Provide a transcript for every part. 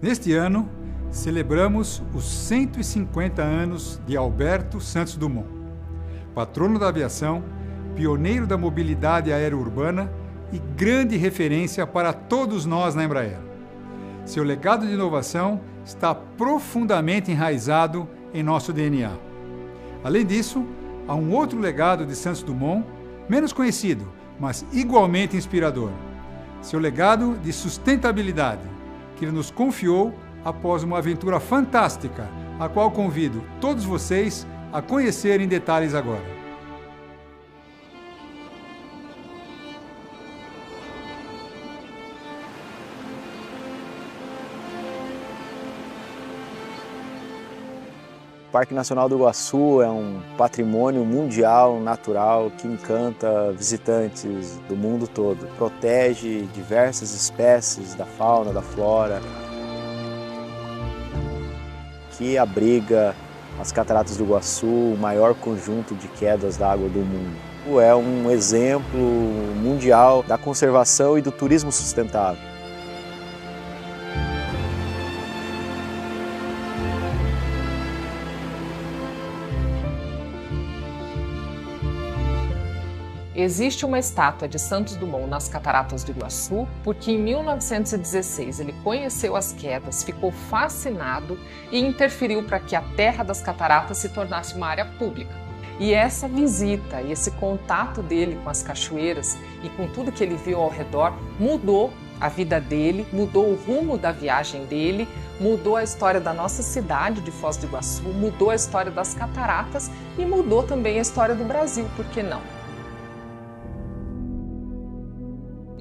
Neste ano, celebramos os 150 anos de Alberto Santos Dumont, patrono da aviação, pioneiro da mobilidade aero-urbana e grande referência para todos nós na Embraer. Seu legado de inovação está profundamente enraizado em nosso DNA. Além disso, há um outro legado de Santos Dumont, menos conhecido, mas igualmente inspirador. Seu legado de sustentabilidade, que ele nos confiou após uma aventura fantástica, a qual convido todos vocês a conhecer em detalhes agora. O Parque Nacional do Iguaçu é um patrimônio mundial natural que encanta visitantes do mundo todo. Protege diversas espécies da fauna, da flora, que abriga as Cataratas do Iguaçu, o maior conjunto de quedas d'água do mundo. É um exemplo mundial da conservação e do turismo sustentável. Existe uma estátua de Santos Dumont nas Cataratas do Iguaçu porque em 1916 ele conheceu as quedas, ficou fascinado e interferiu para que a terra das cataratas se tornasse uma área pública. E essa visita e esse contato dele com as cachoeiras e com tudo que ele viu ao redor mudou a vida dele, mudou o rumo da viagem dele, mudou a história da nossa cidade de Foz do Iguaçu, mudou a história das cataratas e mudou também a história do Brasil, por que não?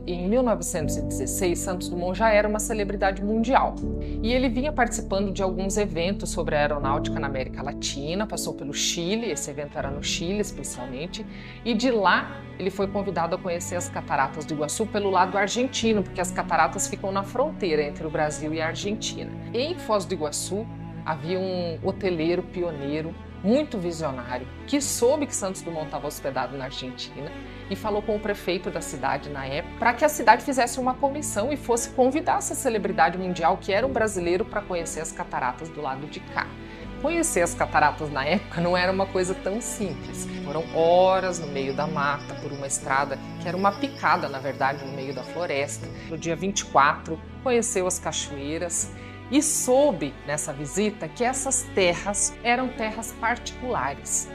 Em 1916, Santos Dumont já era uma celebridade mundial e ele vinha participando de alguns eventos sobre a aeronáutica na América Latina, passou pelo Chile, esse evento era no Chile especialmente, e de lá ele foi convidado a conhecer as Cataratas do Iguaçu pelo lado argentino, porque as cataratas ficam na fronteira entre o Brasil e a Argentina. Em Foz do Iguaçu havia um hoteleiro pioneiro, muito visionário, que soube que Santos Dumont estava hospedado na Argentina e falou com o prefeito da cidade na época para que a cidade fizesse uma comissão e fosse convidar essa celebridade mundial, que era um brasileiro, para conhecer as cataratas do lado de cá. Conhecer as cataratas na época não era uma coisa tão simples. Foram horas no meio da mata, por uma estrada que era uma picada, na verdade, no meio da floresta. No dia 24, conheceu as cachoeiras e soube nessa visita que essas terras eram terras particulares.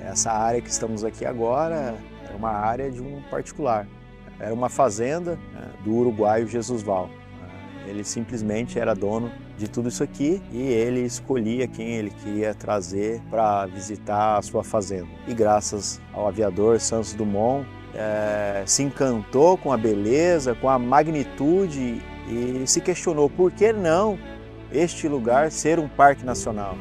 Essa área que estamos aqui agora é uma área de um particular. Era uma fazenda do uruguaio Jesus Val. Ele simplesmente era dono de tudo isso aqui e ele escolhia quem ele queria trazer para visitar a sua fazenda. E graças ao aviador Santos Dumont, se encantou com a beleza, com a magnitude e se questionou por que não este lugar ser um parque nacional.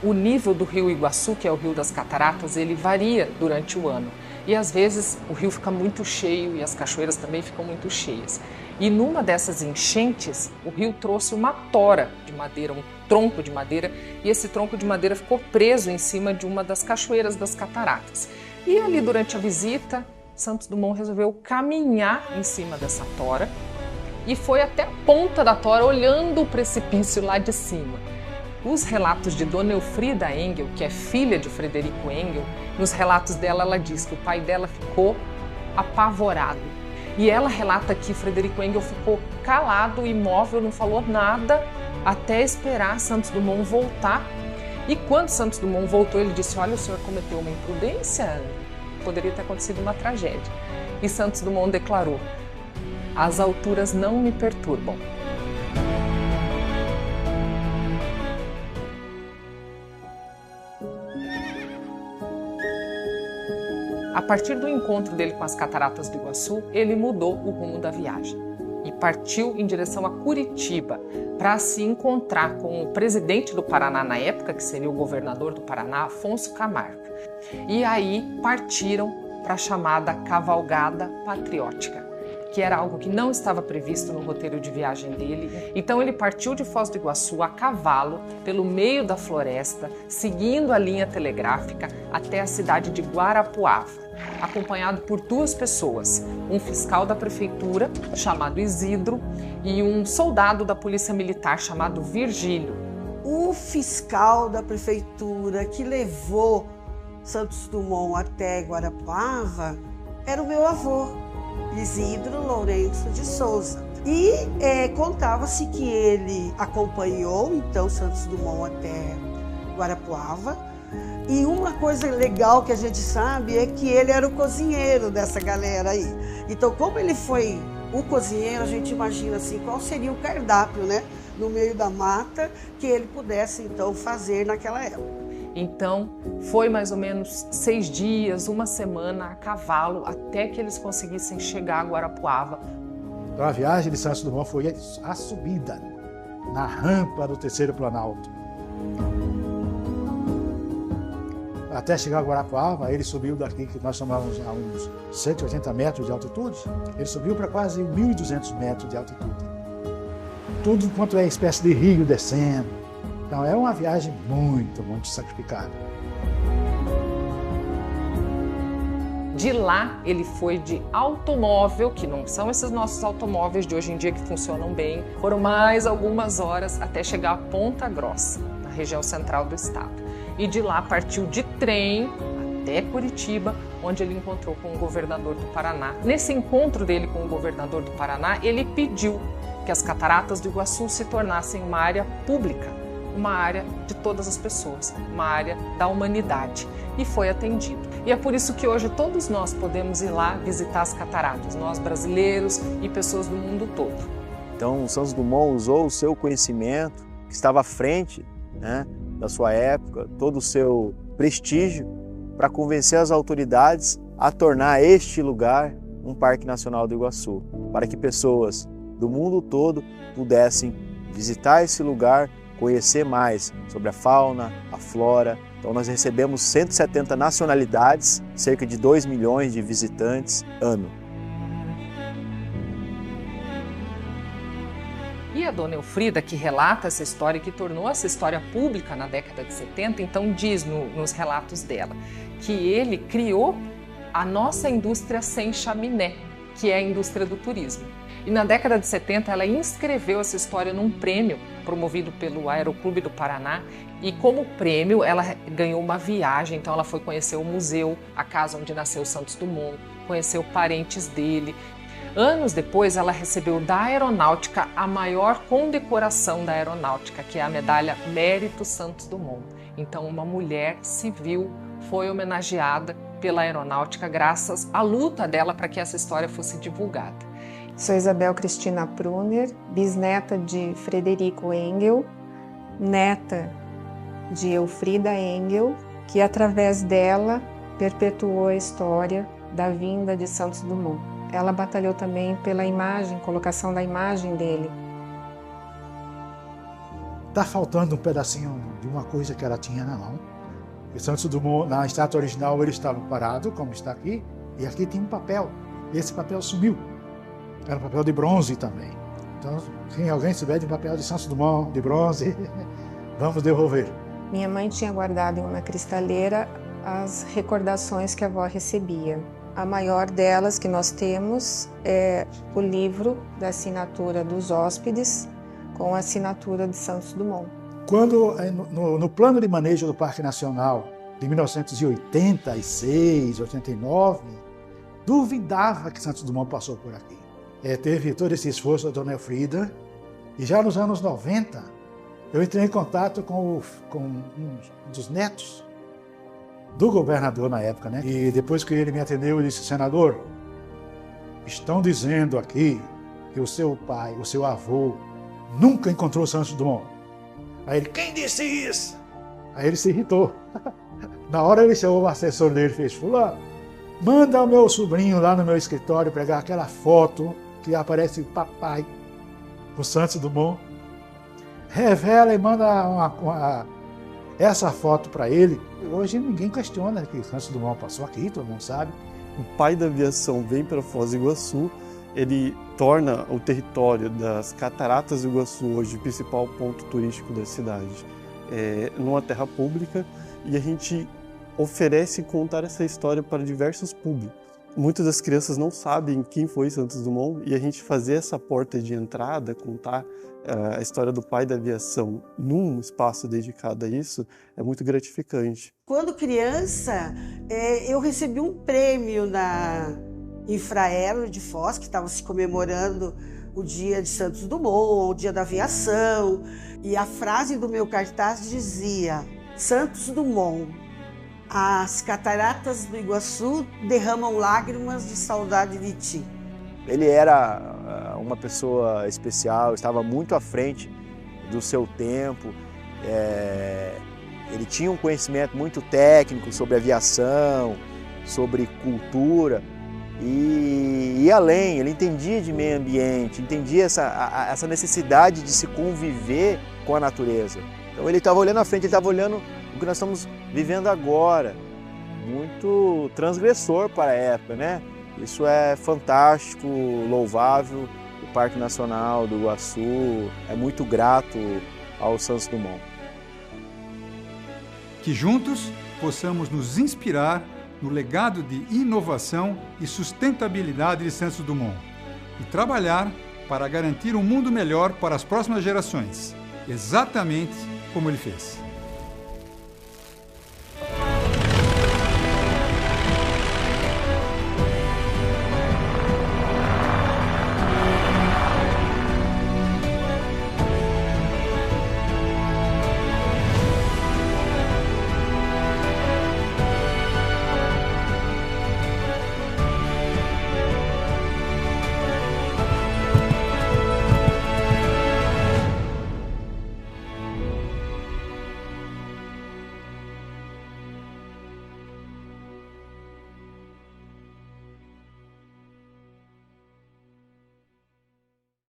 O nível do rio Iguaçu, que é o rio das cataratas, ele varia durante o ano. E às vezes o rio fica muito cheio e as cachoeiras também ficam muito cheias. E numa dessas enchentes, o rio trouxe uma tora de madeira, um tronco de madeira, e esse tronco de madeira ficou preso em cima de uma das cachoeiras das cataratas. E ali durante a visita, Santos Dumont resolveu caminhar em cima dessa tora e foi até a ponta da tora olhando o precipício lá de cima. Os relatos de Dona Elfrida Engel, que é filha de Frederico Engel, nos relatos dela ela diz que o pai dela ficou apavorado. E ela relata que Frederico Engel ficou calado, imóvel, não falou nada até esperar Santos Dumont voltar. E quando Santos Dumont voltou, ele disse: olha, o senhor cometeu uma imprudência, poderia ter acontecido uma tragédia. E Santos Dumont declarou: as alturas não me perturbam. A partir do encontro dele com as Cataratas do Iguaçu, ele mudou o rumo da viagem e partiu em direção a Curitiba para se encontrar com o presidente do Paraná na época, que seria o governador do Paraná, Afonso Camargo. E aí partiram para a chamada Cavalgada Patriótica, que era algo que não estava previsto no roteiro de viagem dele. Então ele partiu de Foz do Iguaçu a cavalo, pelo meio da floresta, seguindo a linha telegráfica até a cidade de Guarapuava. acompanhado por 2 pessoas, um fiscal da prefeitura, chamado Isidro, e um soldado da polícia militar, chamado Virgílio. O fiscal da prefeitura que levou Santos Dumont até Guarapuava era o meu avô, Isidro Lourenço de Souza. E contava-se que ele acompanhou então Santos Dumont até Guarapuava. E uma coisa legal que a gente sabe é que ele era o cozinheiro dessa galera aí. Então, como ele foi o cozinheiro, a gente imagina assim, qual seria o cardápio, né, no meio da mata, que ele pudesse então fazer naquela época. Então, foi mais ou menos 6 dias, 1 semana a cavalo, até que eles conseguissem chegar a Guarapuava. Então, a viagem de Santos Dumont foi a subida na rampa do Terceiro Planalto. Até chegar a Guarapuava, ele subiu daqui, que nós chamávamos a uns 180 metros de altitude, ele subiu para quase 1.200 metros de altitude. Tudo quanto é espécie de rio descendo. Então é uma viagem muito, muito sacrificada. De lá, ele foi de automóvel, que não são esses nossos automóveis de hoje em dia que funcionam bem. Foram mais algumas horas até chegar a Ponta Grossa, na região central do estado. E de lá partiu de trem até Curitiba, onde ele encontrou com o governador do Paraná. Nesse encontro dele com o governador do Paraná, ele pediu que as Cataratas do Iguaçu se tornassem uma área pública, uma área de todas as pessoas, uma área da humanidade. E foi atendido. E é por isso que hoje todos nós podemos ir lá visitar as cataratas, nós brasileiros e pessoas do mundo todo. Então, o Santos Dumont usou o seu conhecimento, que estava à frente, né, da sua época, todo o seu prestígio, para convencer as autoridades a tornar este lugar um Parque Nacional do Iguaçu, para que pessoas do mundo todo pudessem visitar esse lugar, conhecer mais sobre a fauna, a flora. Então nós recebemos 170 nacionalidades, cerca de 2 milhões de visitantes ano. E a dona Elfrida, que relata essa história, que tornou essa história pública na década de 70, então diz nos relatos dela que ele criou a nossa indústria sem chaminé, que é a indústria do turismo. E na década de 70 ela inscreveu essa história num prêmio promovido pelo Aeroclube do Paraná e como prêmio ela ganhou uma viagem, então ela foi conhecer o museu, a casa onde nasceu Santos Dumont, conheceu parentes dele. Anos depois, ela recebeu da Aeronáutica a maior condecoração da Aeronáutica, que é a medalha Mérito Santos Dumont. Então, uma mulher civil foi homenageada pela Aeronáutica graças à luta dela para que essa história fosse divulgada. Sou Isabel Cristina Pruner, bisneta de Frederico Engel, neta de Elfrida Engel, que através dela perpetuou a história da vinda de Santos Dumont. Ela batalhou também pela imagem, colocação da imagem dele. Está faltando um pedacinho de uma coisa que ela tinha na mão. O Santos Dumont, na estátua original, ele estava parado, como está aqui, e aqui tinha um papel. E esse papel sumiu. Era um papel de bronze também. Então, se alguém souber de um papel de Santos Dumont, de bronze, vamos devolver. Minha mãe tinha guardado em uma cristaleira as recordações que a avó recebia. A maior delas que nós temos é o livro da assinatura dos hóspedes com a assinatura de Santos Dumont. Quando, no plano de manejo do Parque Nacional de 1986, 89, duvidava que Santos Dumont passou por aqui. Teve todo esse esforço da dona Elfrida e já nos anos 90 eu entrei em contato com um dos netos do governador na época, né? E depois que ele me atendeu, eu disse: senador, estão dizendo aqui que o seu pai, o seu avô, nunca encontrou Santos Dumont. Aí ele: quem disse isso? Aí ele se irritou. Na hora ele chamou o assessor dele e fez: fulano, manda o meu sobrinho lá no meu escritório pegar aquela foto que aparece o papai, o Santos Dumont. Revela e manda essa foto para ele. Hoje ninguém questiona que Santos Dumont passou aqui, todo mundo sabe. O pai da aviação vem para Foz do Iguaçu, ele torna o território das Cataratas do Iguaçu hoje o principal ponto turístico da cidade, numa terra pública, e a gente oferece contar essa história para diversos públicos. Muitas das crianças não sabem quem foi Santos Dumont e a gente fazer essa porta de entrada, contar a história do pai da aviação num espaço dedicado a isso, é muito gratificante. Quando criança, eu recebi um prêmio na Infraero de Foz, que estava se comemorando o dia de Santos Dumont, o dia da aviação, e a frase do meu cartaz dizia: Santos Dumont, as cataratas do Iguaçu derramam lágrimas de saudade de ti. Ele era uma pessoa especial, estava muito à frente do seu tempo, ele tinha um conhecimento muito técnico sobre aviação, sobre cultura e além, ele entendia de meio ambiente, entendia essa necessidade de se conviver com a natureza. Então ele estava olhando à frente, ele estava olhando o que nós estamos vivendo agora, muito transgressor para a época, né? Isso é fantástico, louvável. O Parque Nacional do Iguaçu é muito grato ao Santos Dumont. Que juntos possamos nos inspirar no legado de inovação e sustentabilidade de Santos Dumont e trabalhar para garantir um mundo melhor para as próximas gerações, exatamente como ele fez.